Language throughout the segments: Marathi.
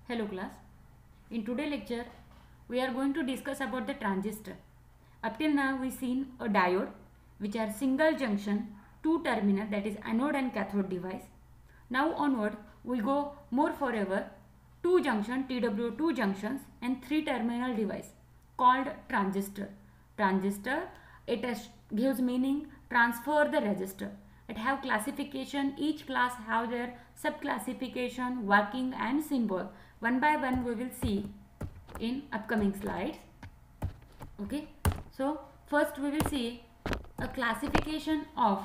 Hello class. In today's lecture we are going to discuss about the transistor. Up till now we seen a diode which are single junction two terminal, that is anode and cathode device. Now onward we go more forever two junction TW2 junctions and three terminal device called transistor. Transistor, it gives meaning transfer the resistor. It have classification, each class have their sub classification, working and symbol. One by one we will see in upcoming slides. Okay, so first we will see a classification of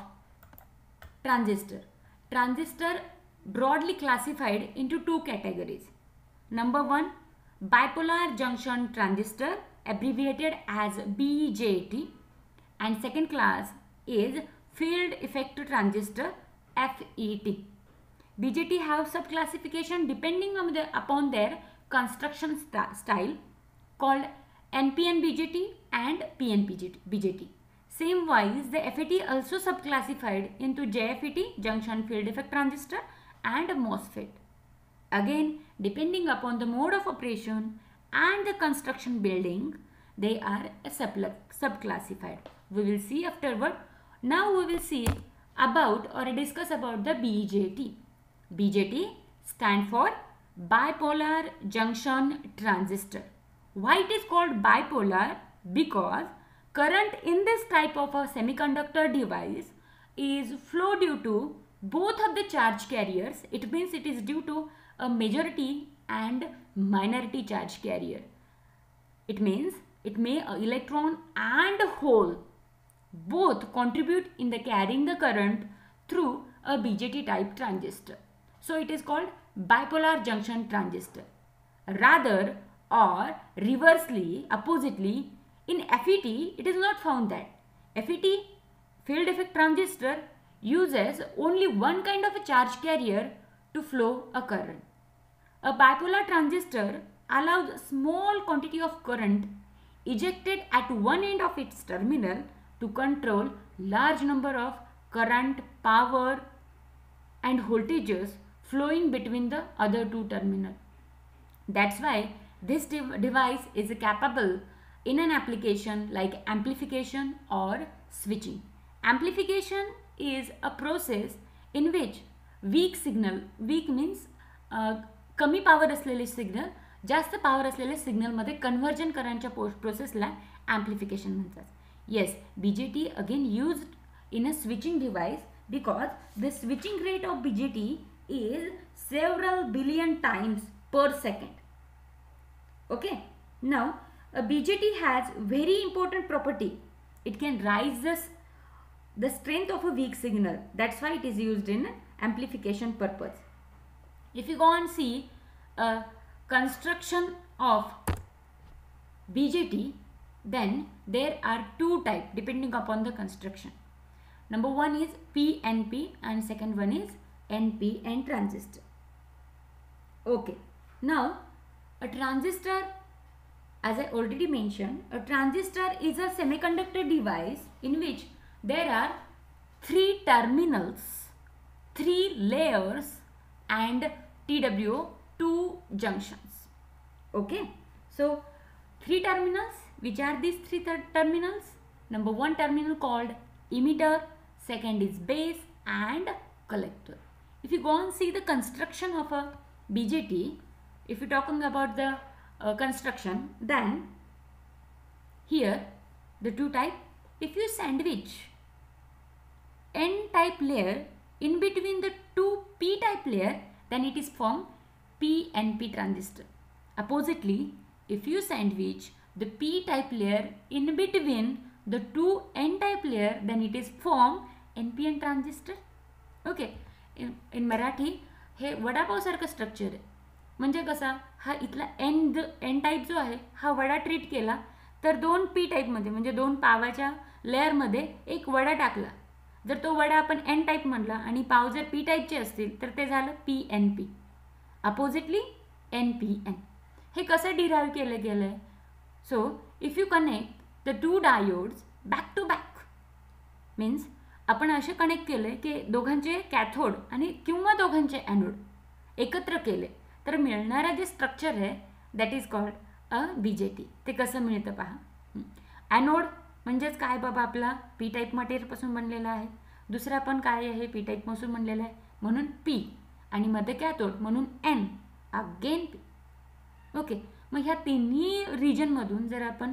transistor. Transistor broadly classified into two categories. Number one, bipolar junction transistor, abbreviated as BJT, and second class is field effect transistor, FET. BJT have sub classification depending on upon their construction style called NPN BJT and PN BJT. Same wise, the FET also sub classified into JFET, junction field effect transistor, and MOSFET. Again, depending upon the mode of operation and the construction building, they are sub classified. We will see afterward. Now we will see about or discuss about the BJT. BJT stand for bipolar junction transistor. Why it is called bipolar? Because current in this type of a semiconductor device is flow due to both of the charge carriers. It means it is due to a majority and minority charge carrier. It means it may electron and hole both contribute in the carrying the current through a BJT type transistor. So it is called bipolar junction transistor. Rather or reversely, oppositely, in FET it is not found that. FET, field effect transistor, uses only one kind of a charge carrier to flow a current. A bipolar transistor allows small quantity of current ejected at one end of its terminal to control large number of current, power and voltages flowing between the other two terminals. That's why this device is capable in an application like amplification or switching. Amplification is a process in which weak signal, weak means कमी पॉवर असलेले सिग्नल जास्त पॉवर असलेल्या सिग्नलमध्ये कन्व्हर्जन करण्याच्या प्रोसेसला ॲम्प्लिफिकेशन म्हणतात. Yes, BJT again used in a switching device because the switching rate of BJT is several billion times per second. Okay, now a BJT has very important property. It can raise the strength of a weak signal. That's why it is used in amplification purpose. If you go and see a construction of BJT, then there are two types depending upon the construction. Number one is PNP and second one is NPN transistor. Okay, now a transistor, as I already mentioned, a transistor is a semiconductor device in which there are three terminals, three layers and TW2 junctions. Okay, so three terminals. Which are these three terminals? Number one terminal called emitter, second is base and collector. If you go and see the construction of a BJT, if you're talking about the construction, then here the two type, if you sandwich N-type layer in between the two P-type layer, then it is formed PNP transistor. Oppositely, if you sandwich the P-type layer in between the two N-type layer, then it is formed NPN transistor. Okay, in Marathi हे वडापाव सारखं स्ट्रक्चर आहे. म्हणजे कसा हा इथला एन टाईप जो आहे हा वडा ट्रीट केला तर दोन पी टाईपमध्ये म्हणजे दोन पावाच्या लेअरमध्ये एक वडा टाकला. जर तो वडा आपण एन टाईप म्हणला आणि पाव जर पी टाईपचे असतील तर ते झालं PNP. Oppositely NPN. हे कसं डिराईव्ह केलं गेलं आहे? So, if you connect the two diodes back to back, means आपण असे कनेक्ट केले की दोघांचे कॅथोड आणि किंवा दोघांचे ॲनोड एकत्र केले तर मिळणारा जे स्ट्रक्चर आहे that is called a BJT. ते कसं मिळतं पहा. ॲनोड म्हणजेच काय बाबा आपला पी टाईप मटेरियलपासून बनलेला आहे. दुसरा पण काय आहे पी टाईपपासून बनलेला आहे म्हणून P आणि मध्ये कॅथोड म्हणून N अगेन P. ओके, मग ह्या तिन्ही रिजनमधून जर आपण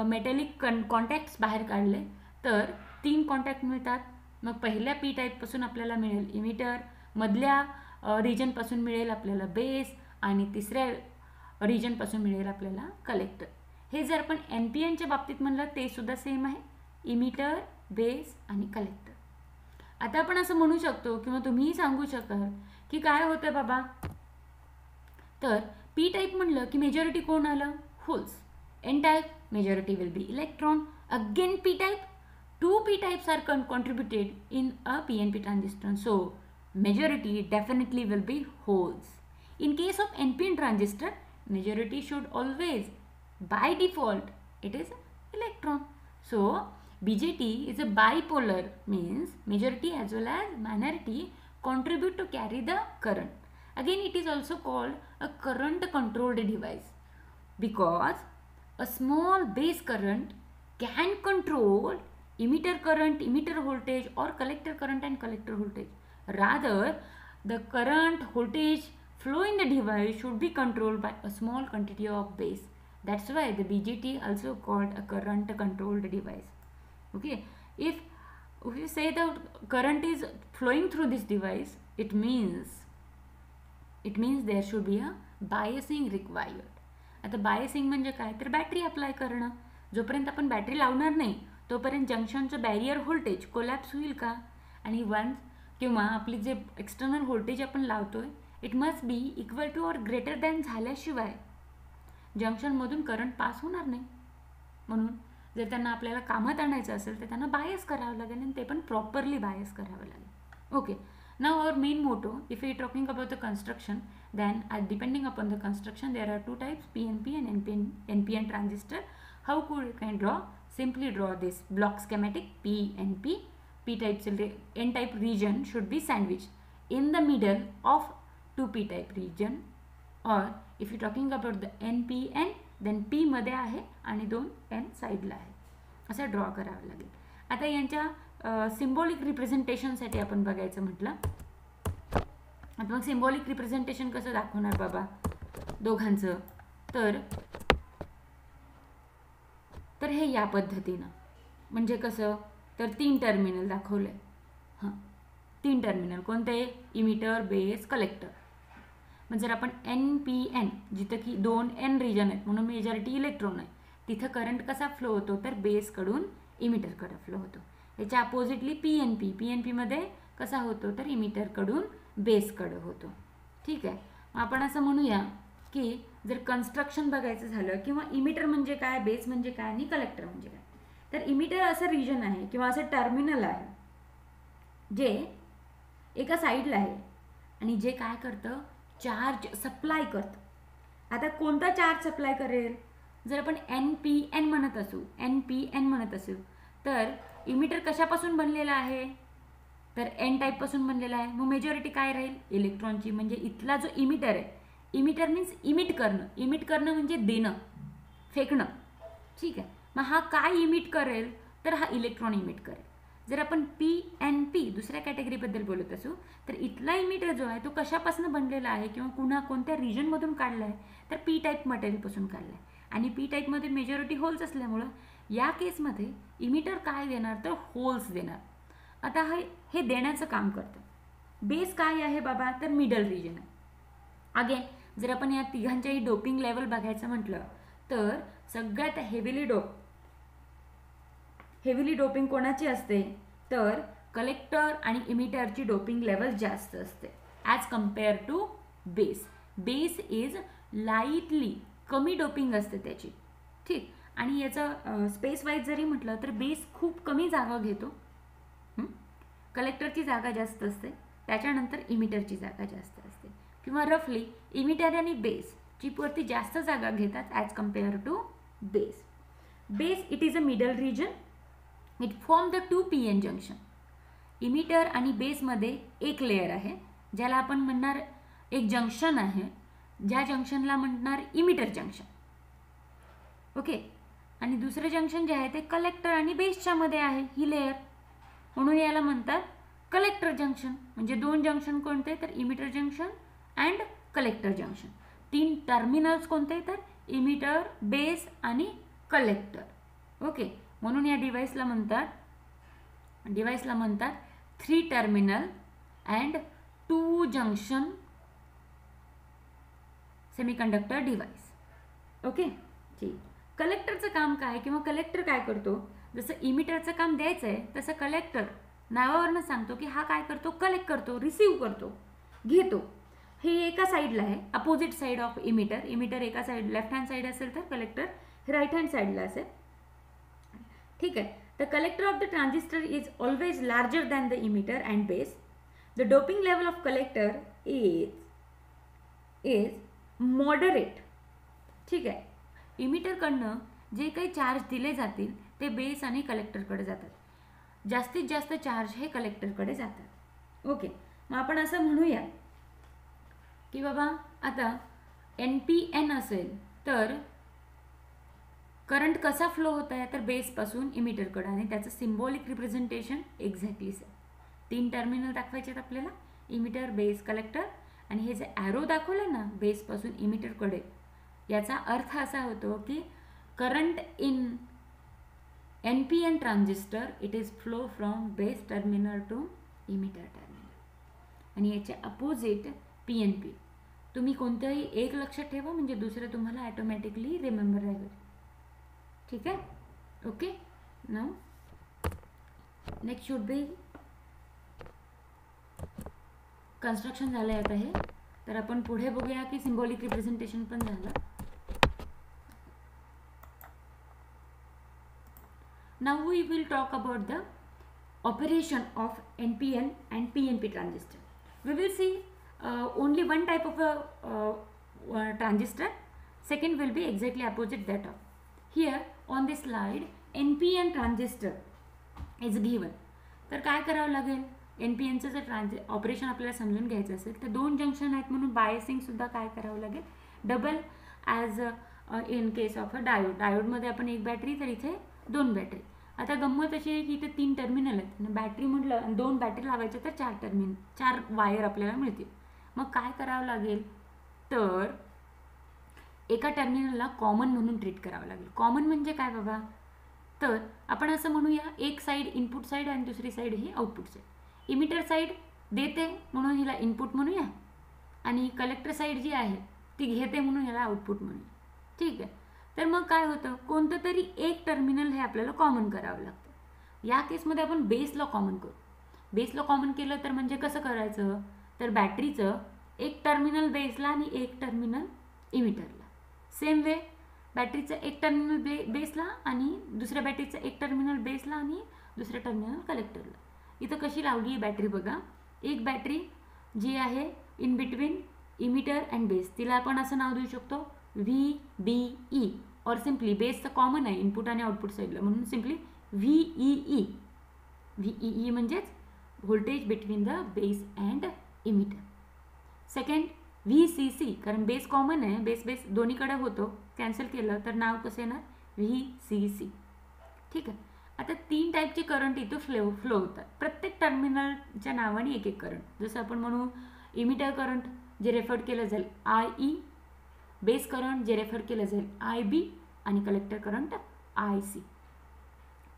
मेटॅलिक कॉन्टॅक्ट्स बाहेर काढले तर 3 कॉन्टॅक्ट मिळतात. मग पहिल्या पी टाईपपासून आपल्याला मिळेल इमिटर, मधल्या रिजनपासून मिळेल आपल्याला बेस आणि तिसऱ्या रिजनपासून मिळेल आपल्याला कलेक्टर. हे जर आपण NPNच्या बाबतीत म्हणलं ते सुद्धा सेम आहे, इमिटर, बेस आणि कलेक्टर. आता आपण असं म्हणू शकतो किंवा तुम्हीही सांगू शकाल की काय होतं बाबा, तर पी टाईप म्हणलं की मेजॉरिटी कोण आलं, holes. N type majority will be electron. Again P type, 2 p types are contributed in a PNP transistor, so majority definitely will be holes. In case of NPN transistor, majority should always, by default, it is electron. So BJT is a bipolar, means majority as well as minority contribute to carry the current. Again, it is also called a current controlled device because a small base current can control emitter current, emitter voltage or collector current and collector voltage. Rather, the current voltage flow in the device should be controlled by a small quantity of base. That's why the BJT also called a current controlled device. Okay, if you say the current is flowing through this device, it means there should be a biasing required. आता बायसिंग म्हणजे काय, तर बॅटरी अप्लाय करणं. जोपर्यंत आपण बॅटरी लावणार नाही तोपर्यंत जंक्शनचं बॅरियर व्होल्टेज कोलॅप्स होईल का, आणि वन्स किंवा आपली जे एक्सटर्नल व्होल्टेज आपण लावतोय it must be equal to or greater than झाल्याशिवाय जंक्शनमधून करंट पास होणार नाही. म्हणून जर त्यांना आपल्याला कामात आणायचं असेल तर त्यांना बायस करावं लागेल आणि ते पण प्रॉपरली बायस करावं लागेल. Okay, now our main motto, if we are talking about the construction, then depending upon the construction there are 2 types, PNP and NPN transistor. How could you can draw? Simply draw this block schematic PNP. P type N type region should be sandwiched in the middle of 2 P type region, or if you talking about the NPN then P मध्ये आहे आणि 2 N साईडला आहे, असं ड्रॉ करावं लागेल. आता यांच्या सिम्बॉलिक रिप्रेझेंटेशनसाठी आपण बघायचं म्हटलं, आता मग सिम्बॉलिक रिप्रेझेंटेशन कसं दाखवणार बाबा दोघांचं, तर हे या पद्धतीनं, म्हणजे कसं, तर 3 टर्मिनल दाखवले. हां, 3 टर्मिनल कोणते, इमिटर, बेस, कलेक्टर. मग जर आपण NPN जिथं की 2 N रिजन आहेत म्हणून मेजॉरिटी इलेक्ट्रॉन आहे, तिथं करंट कसा फ्लो होतो, तर बेसकडून इमिटरकडे फ्लो होतो. याच्या अपोजिटली PNP मध्ये कसा होतो, तर इमिटरकडून बेसकडे होतो. ठीक आहे, मग आपण असं म्हणूया की जर कन्स्ट्रक्शन बघायचं झालं किंवा इमिटर म्हणजे काय, बेस म्हणजे काय आणि कलेक्टर म्हणजे काय, तर इमिटर असं रिजन आहे किंवा असं टर्मिनल आहे जे एका साईडला आहे आणि जे काय करतं, चार्ज सप्लाय करतं. आता कोणता चार्ज सप्लाय करेल, जर आपण NPN म्हणत असू तर इमिटर कशापासून बनलेला आहे, तर N टाईपपासून बनलेला आहे. मग मेजॉरिटी काय राहील, इलेक्ट्रॉनची. म्हणजे इथला जो इमिटर आहे, इमिटर मीन्स इमिट करणं म्हणजे देणं, फेकणं. ठीक आहे, मग हा काय इमिट करेल, तर हा इलेक्ट्रॉन इमिट करेल. जर आपण PNP दुसऱ्या कॅटेगरीबद्दल बोलत असू तर इथला इमिटर जो आहे तो कशापासून बनलेला आहे किंवा कोणत्या रिजनमधून काढला आहे, तर P टाईप मटेरियलपासून काढला आहे. आणि P टाईपमध्ये मेजॉरिटी होल्स असल्यामुळं या केसमध्ये इमिटर काय देणार, तर होल्स देणार. आता हे देण्याचं काम करतं. बेस काय आहे बाबा, तर मिडल रिजन आहे. अगेन जर आपण या तिघांच्याही डोपिंग लेवल बघायचं म्हटलं तर सगळ्यात हेविली डोपिंग कोणाची असते, तर कलेक्टर आणि इमिटरची डोपिंग लेवल जास्त असते as compare to base. Base is lightly कमी डोपिंग असते त्याची. ठीक, आणि याचं स्पेस वाईज जरी म्हटलं तर बेस खूप कमी जागा घेतो, कलेक्टरची जागा जास्त असते, त्याच्यानंतर इमिटरची जागा जास्त असते, किंवा रफली इमिटर आणि बेस चिपवरती जास्त जागा घेतात as compare to base. Base it is a middle region, it form the 2 PN junction. Emitter आणि बेसमध्ये एक लेअर आहे ज्याला आपण म्हणणार एक जंक्शन आहे, ज्या जंक्शनला म्हणणार इमिटर जंक्शन. ओके, आणि दुसरं जंक्शन जे आहे ते कलेक्टर आणि बेसच्या मध्ये आहे ही लेअर, म्हणून याला म्हणतात कलेक्टर जंक्शन. म्हणजे दोन जंक्शन कोणते तर emitter junction and collector junction. तीन टर्मिनल्स कोणते तर इमिटर, बेस आणि कलेक्टर. ओके, म्हणून या डिव्हाइसला म्हणतात 3 terminal and 2 junction semiconductor device. Okay, ठीक. कलेक्टरचं काम काय किंवा कलेक्टर काय करतो, जसं इमिटरचं काम द्यायचं आहे तसं कलेक्टर नावावरनं सांगतो की हा काय करतो, कलेक्ट करतो, रिसीव करतो, घेतो. हे एका साईडला आहे, opposite side of emitter. Emitter एका साईड लेफ्ट हँड साईड असेल तर कलेक्टर हे राईट हँड साईडला असेल. ठीक आहे. The collector of the transistor is always larger than the emitter and base. The doping level of collector is moderate. ठीक आहे. इमिटरकडनं जे काही चार्ज दिले जातील ते बेस आणि कलेक्टरकडे जातात. जास्तीत जास्त चार्ज हे कलेक्टरकडे जातात. ओके, मग आपण असं म्हणूया की बाबा आता NPN असेल तर करंट कसा फ्लो होत आहे तर बेसपासून इमिटरकडे, आणि त्याचं symbolic representation exactly same. 3 terminal दाखवायचे आहेत आपल्याला, इमिटर, बेस, कलेक्टर. आणि हे जे ॲरो दाखवलं ना बेसपासून इमिटरकडे, याचा अर्थ असा होतो की current in NPN transistor it is flow from base terminal to emitter terminal. आणि याचे अपोजिट PNP. तुम्ही कोणत्याही एक लक्षात ठेवा म्हणजे दुसरं तुम्हाला ऑटोमॅटिकली रिमेंबर राहील. ठीक आहे. Okay, now next should be construction झालं आहे आता हे. तर आपण पुढे बघूया की सिम्बॉलिक रिप्रेझेंटेशन पण झालं. Now we will talk about the operation of NPN and PNP transistor. We will see only one type of a transistor. Second will be exactly opposite that of. Here on this slide NPN transistor is given. तर काय करावं लागेल, NPNचं जर ऑपरेशन आपल्याला समजून घ्यायचं असेल तर 2 जंक्शन आहेत म्हणून बायसिंग सुद्धा काय करावं लागेल, double as in case of a diode. डायोडमध्ये आपण 1 बॅटरी तर इथे 2 बॅटरी. आता गंमत अशी आहे की इथे 3 टर्मिनल आहेत, बॅटरी म्हटलं 2 बॅटरी लावायच्या तर 4 वायर आपल्याला मिळतील. मग काय करावं लागेल तर एका टर्मिनलला कॉमन म्हणून ट्रीट करावं लागेल. कॉमन म्हणजे काय बाबा, तर आपण असं म्हणूया एक साईड इनपुट साईड आणि दुसरी साईड ही आउटपुट साईड. इमिटर साईड देते म्हणून हिला इनपुट म्हणूया, आणि कलेक्टर साईड जी आहे ती घेते म्हणून याला आउटपुट म्हणूया. ठीक आहे. तर मग काय होतं, कोणतं तरी एक टर्मिनल हे आपल्याला कॉमन करावं लागतं. या केसमध्ये आपण बेसला कॉमन करू. बेसला कॉमन केलं तर म्हणजे कसं करायचं तर बॅटरीचं एक टर्मिनल बेसला आणि एक टर्मिनल इमिटरला. सेम वे बॅटरीचं एक टर्मिनल बेसला आणि दुसऱ्या बॅटरीचं एक टर्मिनल बेसला आणि दुसऱ्या टर्मिनल कलेक्टरला. इथं कशी लावली आहे बॅटरी बघा. एक बॅटरी जी आहे in between emitter and base, तिला आपण असं नाव देऊ शकतो VBE, और सिम्पली बेसचं कॉमन आहे इनपुट आणि आउटपुट साईडला म्हणून सिम्पली VEE. VEE म्हणजेच voltage between the base and emitter. Second VCC, कारण बेस कॉमन आहे, बेस दोन्हीकडे होतो, कॅन्सल केलं तर नाव कसं येणार VCC. ठीक आहे. आता 3 टाईपचे करंट इथं फ्लो होतात. प्रत्येक टर्मिनलच्या नावाने एक एक करंट. जसं आपण म्हणू इमिटर करंट जे रेफर केलं जाईल IE, बेस करंट जे रेफर केलं जाईल IB, आणि कलेक्टर करंट IC.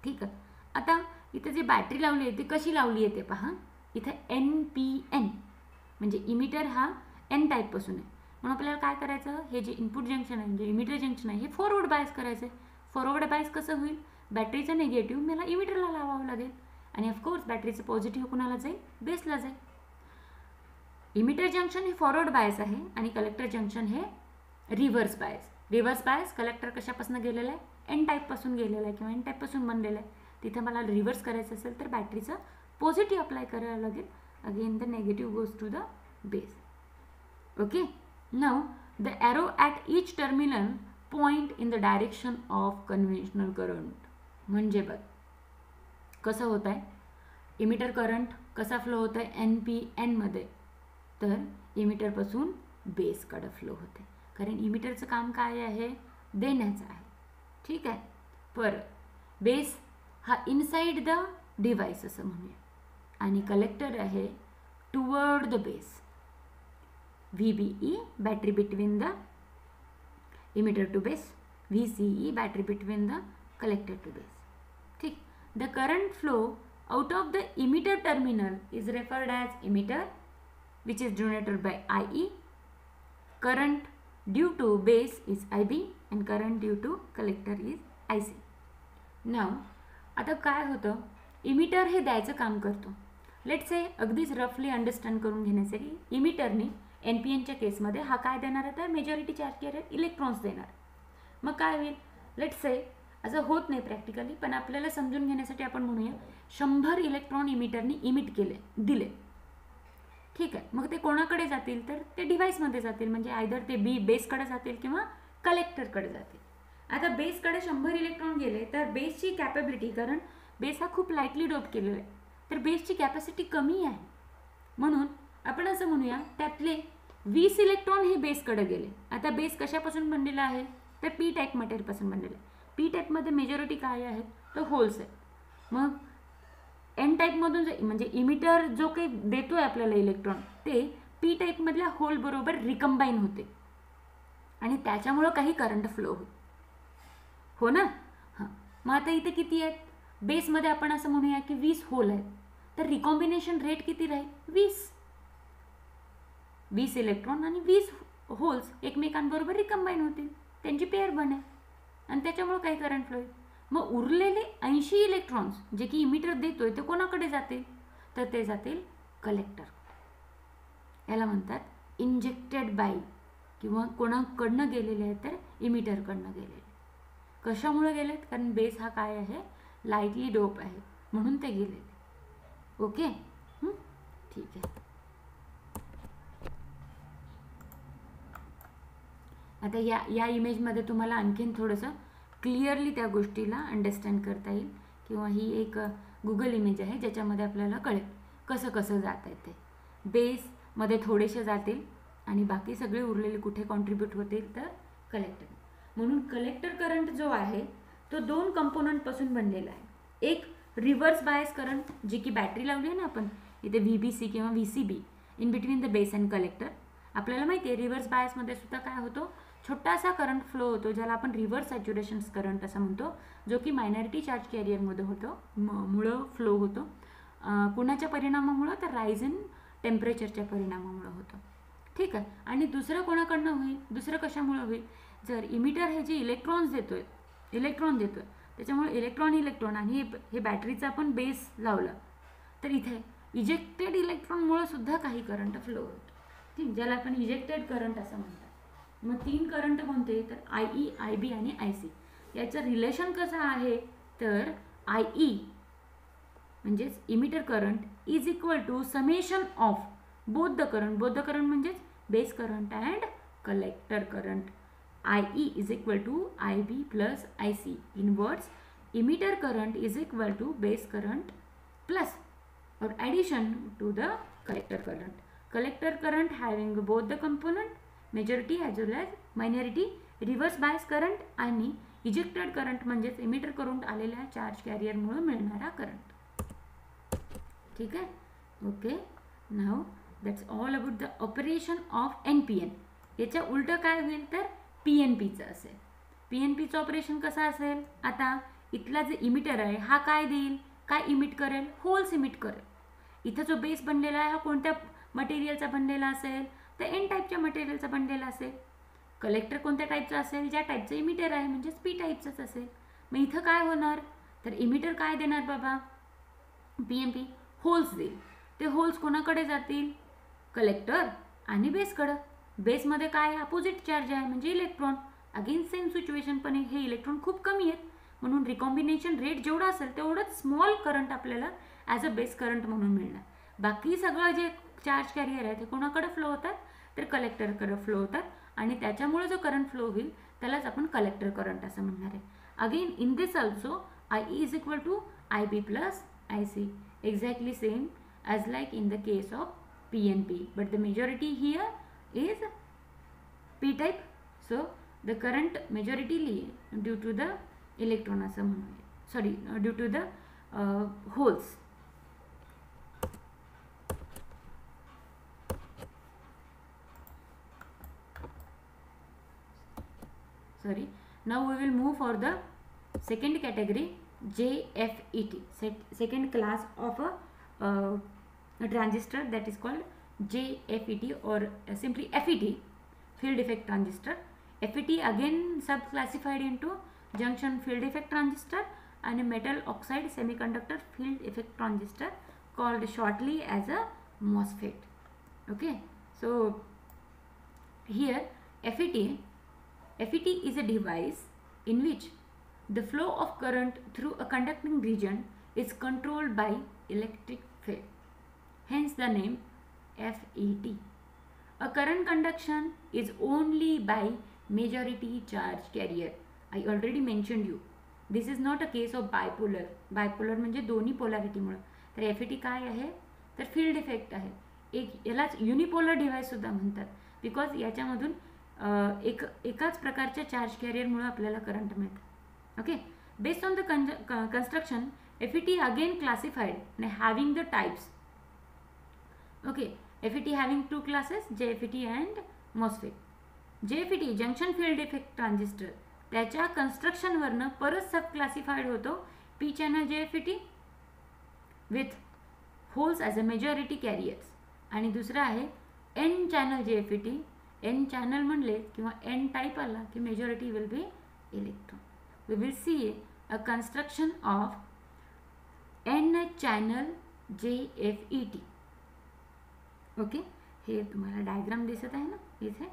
ठीक आहे. आता इथं जी बॅटरी लावली आहे ती कशी लावली आहे ते पहा. इथं NPN म्हणजे इमिटर हा N टाईपपासून आहे, म्हणून आपल्याला काय करायचं, हे जे इनपुट जंक्शन आहे जे इमिटर जंक्शन आहे हे फॉरवर्ड बायस करायचं आहे. फॉरवर्ड बायस कसं होईल, बॅटरीचं निगेटिव्ह मला इमिटरला लावावं लागेल, आणि ऑफकोर्स बॅटरीचं पॉझिटिव्ह कुणाला जाईल, बेसला जाईल. इमिटर जंक्शन हे फॉरवर्ड बायस आहे आणि कलेक्टर जंक्शन हे reverse bias. Reverse bias collector कशापासून गेलेलं आहे, N टाईपपासून गेलेलं आहे किंवा N टाईपपासून बनलेलं आहे. तिथं मला रिव्हर्स करायचं असेल तर बॅटरीचं पॉझिटिव्ह अप्लाय करावं लागेल. Again the negative goes to the base. Okay. Now the arrow at each terminal point in the direction of conventional current. म्हणजे बघ कसं होत आहे, इमिटर करंट कसा फ्लो होत आहे NPN मध्ये, तर इमिटरपासून बेसकडे फ्लो होते, कारण इमिटरचं काम काय आहे, देण्याचं आहे. ठीक आहे. परत बेस हा इनसाइड द डिव्हाइस असं म्हणूया, आणि कलेक्टर आहे toward the base. VBE battery between the emitter to base, VCE battery between the collector to base. ठीक. The current flow out of the emitter terminal is referred as emitter, which is denoted by IE. Current due to base is IB and current due to collector is IC. Now आता काय होतं, इमिटर हे द्यायचं काम करतो. लेट्स से अगदीच रफली अंडरस्टँड करून घेण्यासाठी इमिटरने NPNच्या केसमध्ये हा काय देणार आहे, तर मेजॉरिटी चार्ज कॅरियर इलेक्ट्रॉन्स देणार. मग काय होईल, लेट्स से असं होत नाही प्रॅक्टिकली, पण आपल्याला समजून घेण्यासाठी आपण म्हणूया 100 इलेक्ट्रॉन इमिटरनी इमिट केले, दिले. ठीक आहे. मग ते कोणाकडे जातील, तर ते डिव्हाइसमध्ये जातील, म्हणजे आयदर ते बेसकडे जातील किंवा कलेक्टरकडे जातील. आता बेसकडे 100 इलेक्ट्रॉन गेले तर बेसची कॅपॅबिलिटी, कारण बेस हा खूप लाईटली डोप केलेला आहे, तर बेसची कॅपॅसिटी कमी आहे. म्हणून आपण असं म्हणूया त्यातले 20 इलेक्ट्रॉन हे बेसकडे गेले. आता बेस कशापासून बनलेला आहे, तर पी टाईप मटेरियलपासून बनलेलं आहे. पी टाईपमध्ये मेजॉरिटी काय आहे, तर होल्स आहे. मग एन टाईपमधून म्हणजे इमिटर जो काही देतो आहे आपल्याला इलेक्ट्रॉन, ते पी टाईपमधल्या होल बरोबर रिकम्बाईन होते आणि त्याच्यामुळं काही करंट फ्लो हो ना. हां. मग आता इथे किती आहेत, बेसमध्ये आपण असं म्हणूया की 20 होल आहेत, तर रिकॉम्बिनेशन रेट किती राहील, 20 इलेक्ट्रॉन आणि 20 होल्स एकमेकांबरोबर रिकम्बाईन होतील, त्यांची पेअर बनेल आणि त्याच्यामुळं काही करंट फ्लो होईल. मग उरलेले 80 इलेक्ट्रॉन्स जे की इमिटर देतोय ते कोणाकडे जातील, तर ते जातील कलेक्टर. याला म्हणतात इंजेक्टेड बाय, किंवा कोणाकडनं गेलेले आहेत, तर इमिटरकडनं गेलेले. कशामुळे गेलेत, कारण बेस हा काय आहे, लाईटली डोप आहे, म्हणून ते गेलेले. ओके. ठीक आहे. आता या इमेजमध्ये तुम्हाला आणखीन थोडंसं क्लिअरली त्या गोष्टीला अंडरस्टँड करता येईल, किंवा ही एक गुगल इमेज आहे ज्याच्यामध्ये आपल्याला कळेल कसं कसं जात आहे. ते बेसमध्ये थोडेसे जातील आणि बाकी सगळे उरलेले कुठे कॉन्ट्रीब्यूट होतील, तर कलेक्टर. म्हणून कलेक्टर करंट जो आहे तो 2 कंपोनंटपासून बनलेला आहे. एक रिव्हर्स बायस करंट, जी की बॅटरी लावली आहे ना आपण इथे, VBC किंवा VCB in between the base and collector. आपल्याला माहिती आहे रिव्हर्स बायसमध्ये सुद्धा काय होतो, छोटासा करंट फ्लो होतो, ज्याला आपण रिव्हर्स सॅच्युरेशन करंट असं म्हणतो, जो की मायनॉरिटी चार्ज कॅरियरमध्ये होतो, मुळं फ्लो होतो. कुणाच्या परिणामामुळं, तर राईज इन टेम्परेचरच्या परिणामामुळं होतं. ठीक आहे. आणि दुसरं कोणाकडनं होईल, दुसरं कशामुळं होईल, जर इमिटर हे जे इलेक्ट्रॉन देतोय त्याच्यामुळे इलेक्ट्रॉन आणि हे बॅटरीचा आपण बेस लावला, तर इथे इजेक्टेड इलेक्ट्रॉनमुळे सुद्धा काही करंट फ्लो होतो. ठीक, ज्याला आपण इजेक्टेड करंट असं म्हणतात. मग 3 करंट कोणते, तर IE, IB आणि IC. याचं रिलेशन कसं आहे, तर IE म्हणजेच emitter current is equal to summation of both the current म्हणजेच base current and collector current. IE is equal to IB plus IC. In words, emitter current is equal to base current plus or addition to the collector current. Collector current having both the component, majority as well as minority, reverse bias current आणि ejected current म्हणजेच emitter current आलेल्या चार्ज कॅरियर मुळे मिळणारा करंट. ठीक आहे. Okay. Now that's all about the operation of NPN. याच्या उलट काय होईल, तर PNPचं असेल. PNPचं ऑपरेशन कसं असेल, आता इथला जे इमिटर आहे हा काय देईल, काय इमिट करेल, होल्स इमिट करेल. इथं जो बेस बनलेला आहे हा कोणत्या मटेरियलचा बनलेला असेल, तर N टाईपच्या मटेरियलचा बनलेला असेल. कलेक्टर कोणत्या टाईपचा असेल, ज्या टाईपचं इमिटर आहे म्हणजेच P टाईपचंच असेल. मग इथं काय होणार, तर इमिटर काय देणार बाबा, PNP होल्स देईल. ते होल्स कोणाकडे जातील, कलेक्टर आणि बेसकडं. बेसमध्ये काय अपोजिट चार्ज आहे म्हणजे इलेक्ट्रॉन. अगेन सेम सिच्युएशन, पण हे इलेक्ट्रॉन खूप कमी आहेत, म्हणून रिकॉम्बिनेशन रेट जेवढा असेल तेवढंच स्मॉल करंट आपल्याला ॲज अ बेस करंट म्हणून मिळणार. बाकी सगळं जे चार्ज कॅरियर आहे ते कोणाकडे फ्लो होतात, तर कलेक्टरकडे फ्लो होतात आणि त्याच्यामुळे जो करंट फ्लो होईल त्यालाच आपण कलेक्टर करंट असं म्हणणार आहे. Again in this also IE is equal to IB plus IC, exactly same as like in the case of PNP, but the majority here is p type. So the current majority due to the electron असं म्हणूया, sorry, due to the holes. Sorry, now we will move for the second category, JFET, second class of a transistor, that is called JFET or simply FET, field effect transistor. FET again sub classified into junction field effect transistor and a metal oxide semiconductor field effect transistor, called shortly as a MOSFET. Okay, so here FET is a device in which the flow of current through a conducting region is controlled by electric field, hence the name FET. A current conduction is only by majority charge carrier. I already mentioned you, this is not a case of bipolar. Bipolar म्हणजे दोन्ही पोलॅरिटी मुळे. तर FET काय आहे तर फील्ड इफेक्ट आहे. एक यालाच युनिपोलर डिव्हाइस सुद्धा म्हणतात, बिकॉज याच्यामधून एकाच प्रकारच्या चार्ज कॅरियरमुळे आपल्याला करंट मिळतं. Okay, based on the construction, FET again classified and having the types. Okay, FET having two classes, JFET and MOSFET. JFET junction field effect transistor, त्याच्या construction वरनं परत सब क्लासिफाइड होतो P channel JFET with holes as a majority carriers, आणि दुसरा आहे N channel JFET. N channel म्हणले किंवा N type आला की majority will be electron. We will see a construction of N channel JFET. Okay, हे तुम्हाला डायग्राम दिसत आहे ना इथे,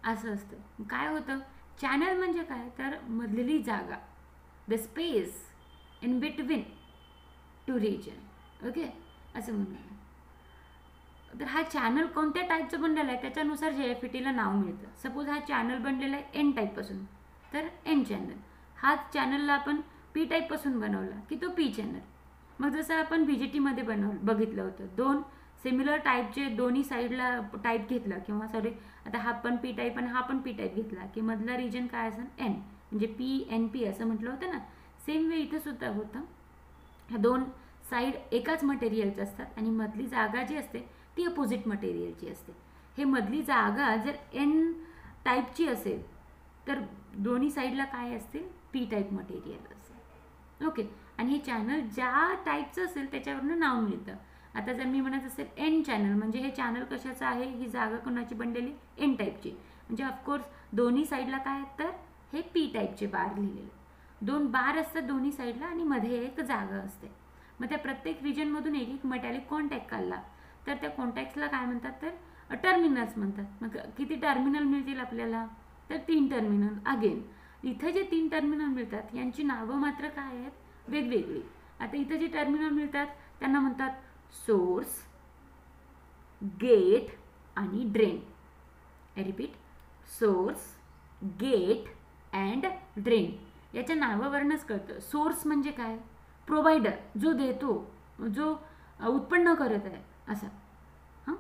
असं असतं. काय होतं चॅनल म्हणजे काय तर मधली जागा, the space in between two region. Okay, असं म्हणूया. तर हा चॅनल कोणत्या टाईपचं बनलेला आहे त्याच्यानुसार JFETला नाव मिळतं. सपोज हा चॅनल बनलेला आहे N टाईपपासून, तर N चॅनल. हा चॅनलला आपण P टाईपपासून बनवला की तो P चॅनल. मग जसं आपण BJTमध्ये बघितलं होतं, दोन सिमिलर टाईपचे दोन्ही साईडला टाईप घेतला, किंवा सॉरी आता हा पण P टाईप आणि हा पण P टाईप घेतला की मधला रिजन काय असेल N, म्हणजे PNP असं म्हटलं होतं ना. सेम वे इथं सुद्धा होतं. ह्या दोन साईड एकाच मटेरियलचे असतात आणि मधली जागा जी असते ती अपोजिट मटेरियलची असते. हे मधली जागा जर N टाईपची असेल तर दोन्ही साईडला काय असतील P टाईप मटेरियल असेल. ओके, आणि हे चॅनल ज्या टाईपचं असेल त्याच्यावरनं नाव मिळतं. आता जर मी म्हणत असेल N चॅनल म्हणजे हे चॅनल कशाचं आहे, ही जागा कोणाची बनलेली N टाईपची, म्हणजे ऑफकोर्स दोन्ही साईडला काय आहेत तर हे P टाईपचे बार लिहिलेले. दोन बार असतात दोन्ही साईडला आणि मध्ये एक जागा असते. मग त्या प्रत्येक रिजनमधून एक एक मेटॅलिक कॉन्टॅक्ट काढला तर त्या कॉन्टॅक्ट्सला काय म्हणतात तर टर्मिनल्स म्हणतात. मग किती टर्मिनल मिळतील आपल्याला तर 3 टर्मिनल. अगेन इथं जे 3 टर्मिनल मिळतात यांची नावं मात्र काय आहेत वेगवेगळी. आता इथं जे टर्मिनल मिळतात त्यांना म्हणतात सोर्स, गेट आणि drain. I repeat, source, gate and drain. याच्या नावावरूनच कळतं. सोर्स म्हणजे काय, प्रोव्हायडर, जो देतो, जो उत्पन्न करत आहे असा. हां,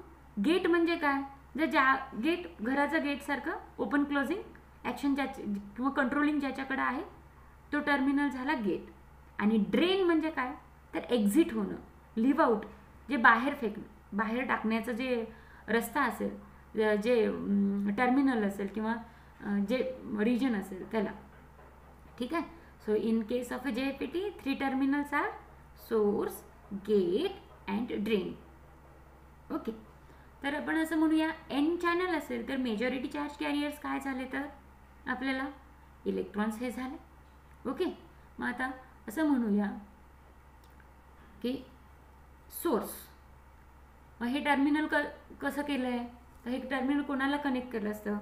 गेट म्हणजे काय, जर गेट घराचा गेट सारखं ओपन क्लोजिंग ॲक्शन किंवा कंट्रोलिंग ज्याच्याकडे आहे तो टर्मिनल झाला गेट. आणि ड्रेन म्हणजे काय तर एक्झिट होणं, लिव्ह आउट, जे बाहेर फेकणं, बाहेर टाकण्याचं जे रस्ता असेल, जे टर्मिनल असेल किंवा जे रिजन असेल त्याला. ठीक आहे. So in case of a JFET 3 terminals are source, gate and drain. Okay, तर आपण असं म्हणूया N चॅनल असेल तर मेजॉरिटी चार्ज कॅरियर्स काय झाले तर आपल्याला इलेक्ट्रॉन्स हे झाले. ओके, मग आता असं म्हणूया की सोर्स, मग हे टर्मिनल कसं केलं आहे तर हे टर्मिनल कोणाला कनेक्ट केलं असतं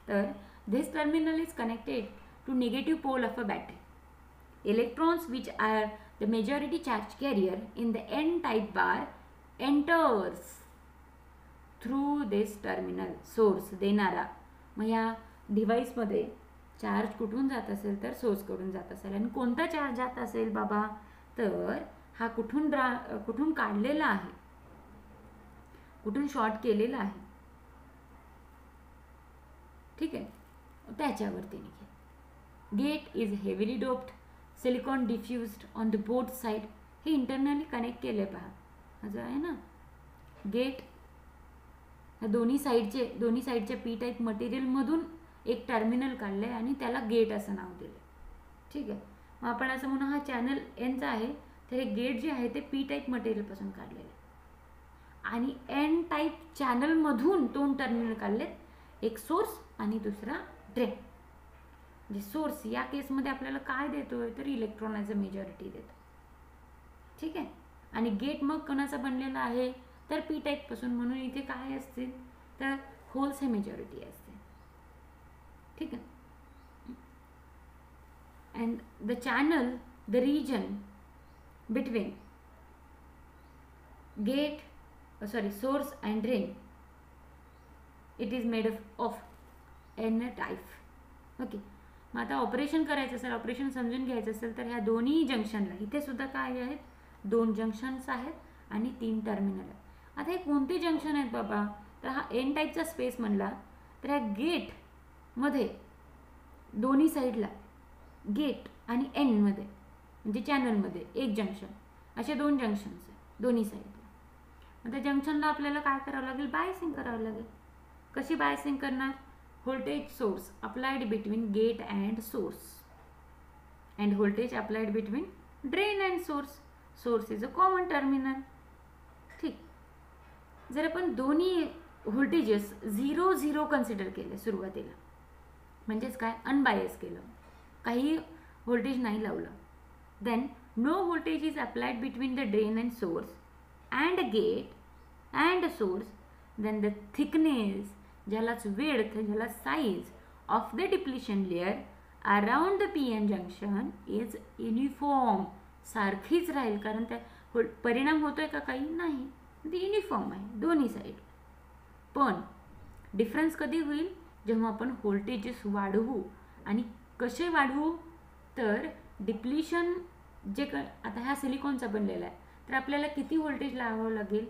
तर this terminal is connected to negative pole of a battery. Electrons which are the majority charge carrier in the N type bar enters through this terminal. Source देणारा, मग या डिव्हाइसमध्ये चार्ज कुठून जात असेल तर सोर्सकडून जात असेल. आणि कोणता चार्ज जात असेल बाबा तर हा कुठून काढलेला आहे, कुठून शॉर्ट केलेला आहे. ठीक आहे, त्याच्यावरती निघेल. Gate is heavily doped, silicon diffused on the both side. हे इंटरनली कनेक्ट केले पहा, असं आहे ना. गेट दोन्ही साईडचे पी टाईप मटेरियलमधून एक टर्मिनल काढलं आहे आणि त्याला गेट असं नाव दिलं. ठीक आहे, मग आपण असं म्हणू हा चॅनल एनचा आहे, तर हे गेट जे आहे ते पी टाईप मटेरियलपासून काढलेलं आहे. आणि एन टाईप चॅनलमधून दोन टर्मिनल काढलेत, एक सोर्स आणि दुसरा ड्रेन. म्हणजे सोर्स या केसमध्ये आपल्याला काय देतोय तर इलेक्ट्रॉन ॲज अ मेजॉरिटी देतो. ठीक आहे, आणि गेट मग कोणाचा बनलेला आहे तर पी टाईपपासून, म्हणून इथे काय असतील तर होल्स हे मेजॉरिटी असते. ठीक आहे, and the channel, the region between gate source and drain, it is made of n type. Okay, मग आता ऑपरेशन करायचं असेल, ऑपरेशन समजून घ्यायचं असेल तर ह्या दोन्ही जंक्शनला, इथे सुद्धा काय आहेत, दोन जंक्शन्स आहेत आणि 3 टर्मिनल आहेत. आता हे कोणते जंक्शन आहेत बाबा, तर हा एन टाईपचा स्पेस म्हणला तर ह्या गेटमध्ये दोन्ही साईडला गेट आणि एनमध्ये म्हणजे चॅनलमध्ये एक जंक्शन, असे 2 जंक्शन्स आहेत दोन्ही साईडला. मग त्या जंक्शनला आपल्याला काय करावं लागेल, बायसिंग करावं लागेल. कशी बायसिंग करणार, voltage source applied between gate and source and voltage applied between drain and source. Source is a common terminal. ठीक, जर आपण दोन्ही व्होल्टेजेस 0-0 कन्सिडर केले सुरुवातीला, म्हणजेच काय अनबायस केलं, काही व्होल्टेज नाही लावलं, then no voltage is applied between the drain and source and gate and source, then the thickness, ज्यालाच width, ज्याला size of the depletion layer around the PN junction is uniform. सारखीच राहील, कारण त्या परिणाम होतोय का काही नाही, ती युनिफॉर्म आहे दोन्ही साईड. पण डिफरन्स कधी होईल, जेव्हा आपण व्होल्टेजेस वाढवू. आणि कसे वाढवू तर डिप्लिशन जे आता ह्या सिलिकॉनचा बनलेला आहे तर आपल्याला किती व्होल्टेज लावावं लागेल,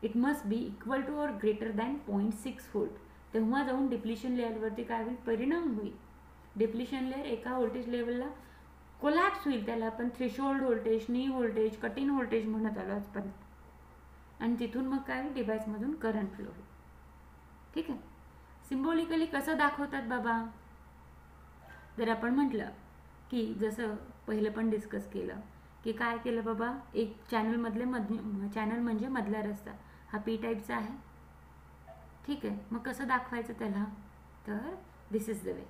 it must be equal to or greater than 0.6 volt. तेव्हा जाऊन डिप्लिशन लेअरवरती काय होईल, परिणाम होईल. डिप्लिशन लेअर एका व्होल्टेज लेवलला कोलॅप्स होईल, त्याला आपण थ्रेशोल्ड व्होल्टेज, नी व्होल्टेज, कट इन व्होल्टेज म्हणत आलो आजपर्यंत. आणि तिथून मग काय डिव्हाइसमधून करंट फ्लो होईल. ठीक आहे, सिम्बॉलिकली कसं दाखवतात बाबा, जर आपण म्हटलं की जसं पहिलं पण डिस्कस केलं की काय केलं बाबा, एक चॅनलमधले चॅनल म्हणजे मधला रस्ता हा पी टाईपचा आहे. ठीक आहे, मग कसं दाखवायचं त्याला, तर this is the way.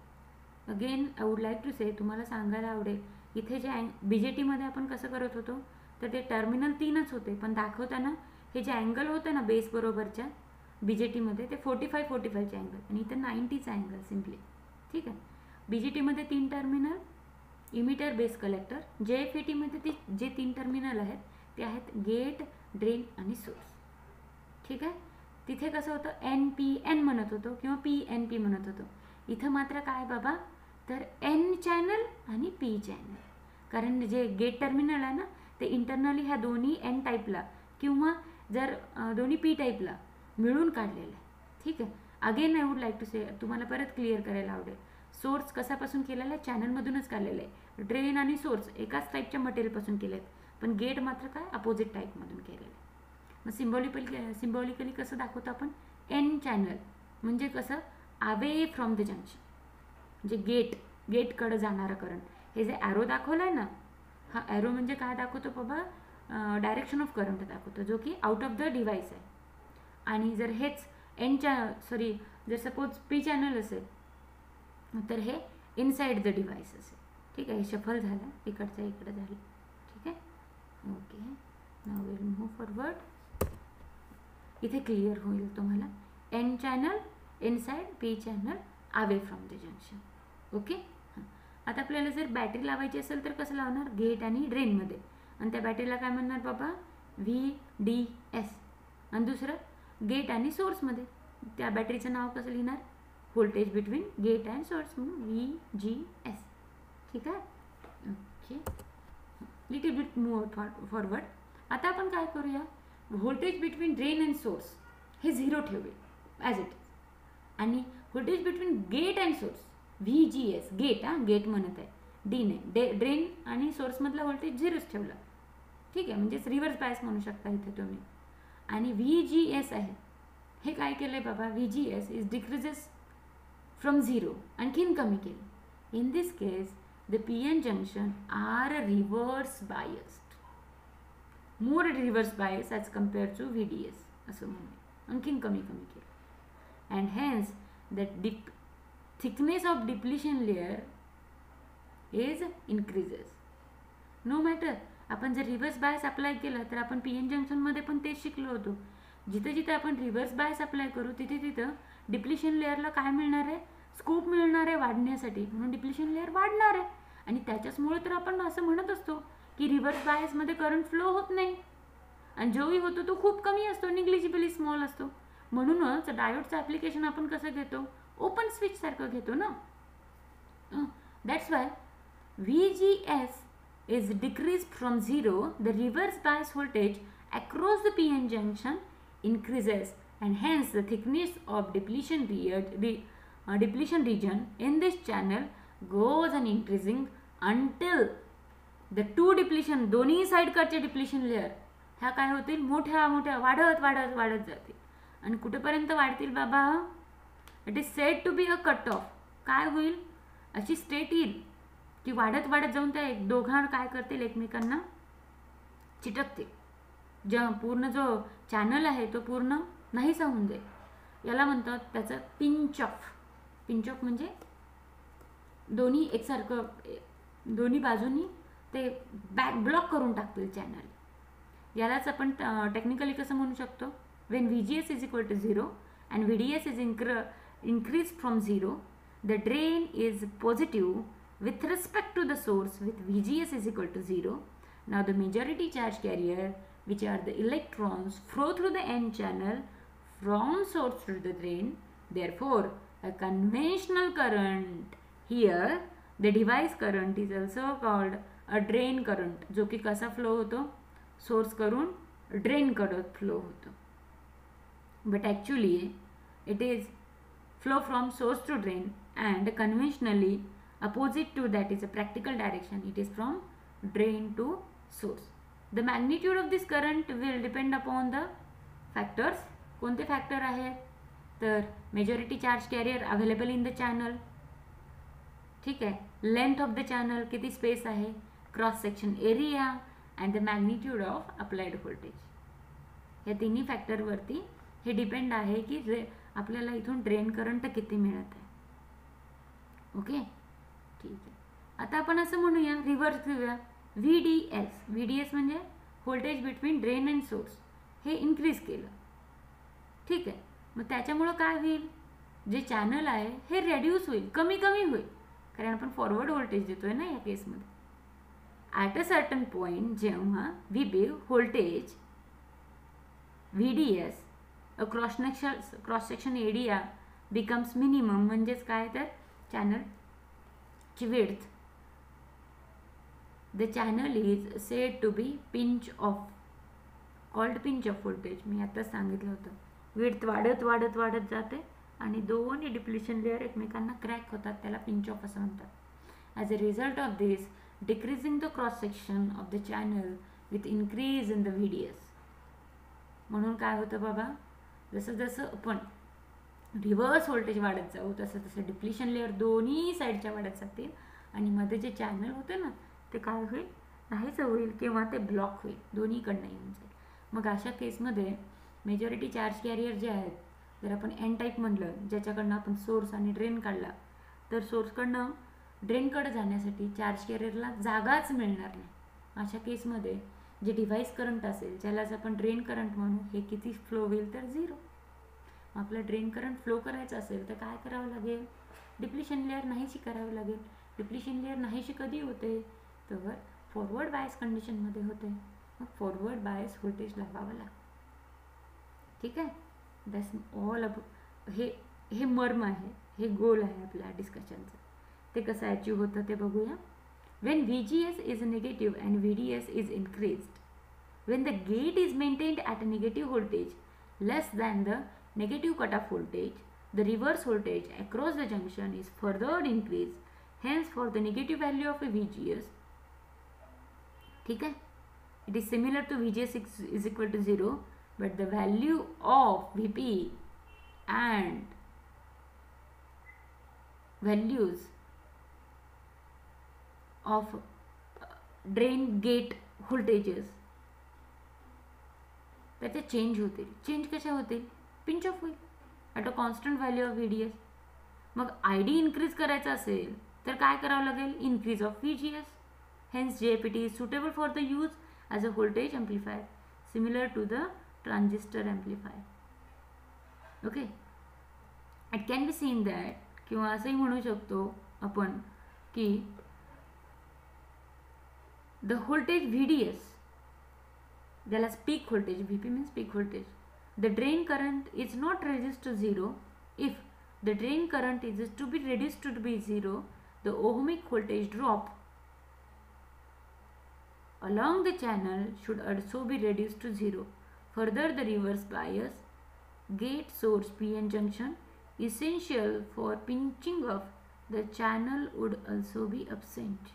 Again I would like to say, तुम्हाला सांगायला आवडेल, इथे जे BJTमध्ये आपण कसं करत होतो तर ते टर्मिनल 3च होते, पण दाखवताना हे जे अँगल होतं ना बेस बरोबरच्या BJTमध्ये ते 45-45चे अँगल आणि इथं 90चा अँगल सिम्पली. ठीक आहे, BJTमध्ये 3 टर्मिनल, इमिटर, बेस, कलेक्टर. JFETमध्ये जे 3 टर्मिनल आहेत ते आहेत गेट, ड्रेन आणि सोर्स. ठीक आहे, तिथे कसं होतं NPN म्हणत होतो किंवा PNP म्हणत होतो. इथं मात्र काय बाबा तर N चॅनल आणि P चॅनल, कारण जे गेट टर्मिनल आहे ना ते इंटरनली ह्या दोन्ही N टाईपला किंवा जर दोन्ही P टाईपला मिळून काढलेलं आहे. ठीक आहे, again I would like to say, तुम्हाला परत क्लिअर करायला आवडेल, सोर्स कशापासून केलेला आहे, चॅनलमधूनच काढलेलं आहे. ड्रेन आणि सोर्स एकाच टाईपच्या मटेरियलपासून केले आहेत, पण गेट मात्र काय अपोजिट टाईपमधून केलेलं आहे. मग सिम्बॉलिकली कसं दाखवतो आपण, एन चॅनल म्हणजे कसं अवे फ्रॉम द जंक्शन, म्हणजे गेटकडं जाणारा करंट. हे जे ॲरो दाखवलं आहे ना, हा ॲरो म्हणजे काय दाखवतो बाबा, डायरेक्शन ऑफ करंट दाखवतो, जो की आउट ऑफ द डिव्हाइस आहे. आणि जर हेच जर सपोज पी चॅनल असेल तर हे इनसाइड द डिव्हाइस असेल. ठीक आहे, शफल झालं, इकडचं इकडं झालं. ठीक आहे, okay, now will move forward. इथे क्लिअर होईल तुम्हाला, N channel inside, P channel away from the junction. Okay, आता आपल्याला जर बॅटरी लावायची असेल तर कसं लावणार, गेट आणि ड्रेनमध्ये, आणि त्या बॅटरीला काय म्हणणार बाबा VDS, आणि दुसरं गेट आणि सोर्समध्ये. त्या बॅटरीचं नाव कसं लिहिणार, voltage between gate and source म्हणून VGS. ठीक आहे, okay, little bit move forward. आता आपण काय करूया, voltage between drain and source हे 0 ठेवूया ॲज इट इज, आणि voltage between gate and source VGS, gate gate म्हणत आहे, डी नाही, ड्रेन आणि सोर्समधला व्होल्टेज 0च ठेवला. ठीक आहे, म्हणजेच रिव्हर्स बायस म्हणू शकता इथे तुम्ही. आणि VGS आहे, हे काय केलं आहे बाबा, VGS इज डिक्रीजेस फ्रॉम 0, आणखीन कमी केलं. In this case the PN junction are reverse biased, more reverse bias as compare to VDS असं म्हणूया, आणखीन कमी केलं. And hence the thickness of depletion layer is increases. No matter आपण जर रिव्हर्स बायस अप्लाय केला तर आपण PN जंक्शनमध्ये पण तेच शिकलो होतो. जिथे जिथे आपण रिव्हर्स बायस अप्लाय करू तिथे तिथं डिप्लिशन लेअरला काय मिळणार आहे, स्कोप मिळणार आहे वाढण्यासाठी, म्हणून डिप्लिशन लेअर वाढणार आहे. आणि त्याच्याचमुळे तर आपण असं म्हणत असतो की रिव्हर्स बायसमध्ये करंट फ्लो होत नाही, आणि जोही होतो तो खूप कमी असतो, निग्लिजिबली स्मॉल असतो. म्हणूनच डायोडचं ॲप्लिकेशन आपण कसं घेतो, ओपन स्विच सारखं घेतो ना. That's why VGS is decreased from 0, the reverse bias voltage across the PN junction increases, and hence the thickness of depletion region in this channel goes on increasing until the two depletion, दोन्ही साइड कडचे डिप्लिशन लेअर ह्या काय होतील, मोठ्या मोठ्या वाढत वाढत वाढत जातील. आणि कुठेपर्यंत वाढतील बाबा, it is said to be a cut off. काय होईल, अशी स्टेट येईल की वाढत वाढत जाऊन त्या दोघांना काय करतील, एकमेकांना चिटकतील. पूर्ण जो चॅनल आहे तो पूर्ण नाहीसा होऊन जाईल. याला म्हणतात त्याचं पिंच ऑफ. पिंच ऑफ म्हणजे दोन्ही एकसारखं, दोन्ही बाजूनी ते बॅक ब्लॉक करून टाकतील चॅनल. यालाच आपण टेक्निकली कसं म्हणू शकतो, when VGS is equal to 0 and VDS is increased from 0, the drain is positive with respect to the source with VGS is equal to 0. Now the majority charge carrier, which are the electrons, flow through the N channel from source to the drain. Therefore, a conventional current, here the device current is also called a drain current, जो की कसा फ्लो होतो, सोर्स करून ड्रेन कडे फ्लो होतो. But actually it is flow from source to drain, and conventionally opposite to that is a practical direction, it is from drain to source. The magnitude of this current will depend upon the factors. कोणते फॅक्टर आहेत, तर majority charge carrier available in the channel, ठीक आहे, लेंथ ऑफ द चॅनल, किती स्पेस आहे, cross section area, and the magnitude of applied voltage. या तिन्ही फॅक्टरवरती हे डिपेंड आहे की आपल्याला इथून ड्रेन करंट किती मिळत आहे. ओके, ठीक आहे. आता आपण असं म्हणूया, रिव्हर्स घेऊया, VDS म्हणजे voltage between drain and source, हे इन्क्रीज केलं. ठीक आहे, मग त्याच्यामुळं काय होईल, जे चॅनल आहे हे रेड्यूस होईल, कमी कमी होईल, कारण आपण फॉरवर्ड व्होल्टेज देतोय ना या केसमध्ये. ॲट अ सर्टन पॉईंट जेव्हा voltage VDS cross section area becomes minimum, म्हणजेच काय, तर चॅनलची width, the channel is said to be pinch off, called pinch off voltage. मी आताच सांगितलं होतं, विड्थ वाढत वाढत वाढत जाते आणि दोन्ही डिप्लिशन लेअर एकमेकांना क्रॅक होतात, त्याला पिंच ऑफ असं म्हणतात. As a result of this decreasing the cross section of the channel with increase in the VDS. म्हणून काय होतं बाबा, जसं जसं आपण रिव्हर्स व्होल्टेज वाढत जाऊ तसं तसं डिप्लिशन लेअर दोन्ही साईडच्या वाढत जातील, आणि मध्ये जे चॅनल होते ना ते काय होईल, नाहीच होईल किंवा ते ब्लॉक होईल, दोन्हीकडनं येऊन जाईल. मग अशा केसमध्ये मेजॉरिटी चार्ज कॅरियर जे आहेत, जर आपण N टाईप म्हणलं, ज्याच्याकडनं आपण सोर्स आणि ड्रेन काढला, तर सोर्सकडनं ड्रेनकडे जाण्यासाठी चार्ज कॅरियरला जागाच मिळणार नाही. अशा केसमध्ये जे डिव्हाइस करंट असेल, ज्यालाच आपण ड्रेन करंट म्हणू, हे किती फ्लो होईल, तर 0. आपलं ड्रेन करंट फ्लो करायचं असेल तर काय करावं लागेल, डिप्लिशन लेअर नाहीशी करावं लागेल. डिप्लिशन लेअर नाहीशी कधी होते, तर फॉरवर्ड बायस कंडिशनमध्ये होते. मग फॉरवर्ड बायस व्होल्टेज लावावं लागतं. ठीक आहे, दॅट्स ऑल हे मर्म आहे, हे गोल आहे आपल्या डिस्कशनचं. ते कसं अचीव होतं ते बघूया. When VGS is negative and VDS is increased, when the gate is maintained at a negative voltage less than the negative cutoff voltage, the reverse voltage across the junction is further increased. Hence, for the negative value of a VGS, ठीक है, it is similar to VGS is equal to 0, but the value of VP and values of drain gate voltages त्याचे चेंज होतील. चेंज कशा होतील? पिंच ऑफ होईल at a constant value of VDS. मग ID इन्क्रीज करायचा असेल तर काय करावं लागेल? Increase of VGS. Hence JPT is suitable for the use as a voltage amplifier similar to the transistor amplifier. Okay, it can be seen that किंवा असंही म्हणू शकतो आपण की the voltage VDS, त्याला peak voltage, VP means peak voltage, the drain current is not reduced to 0. If the drain current is to be reduced to be 0, the ohmic voltage drop along the channel should also be reduced to 0. Further, the reverse bias gate source PN junction essential for pinching of the channel would also be absent.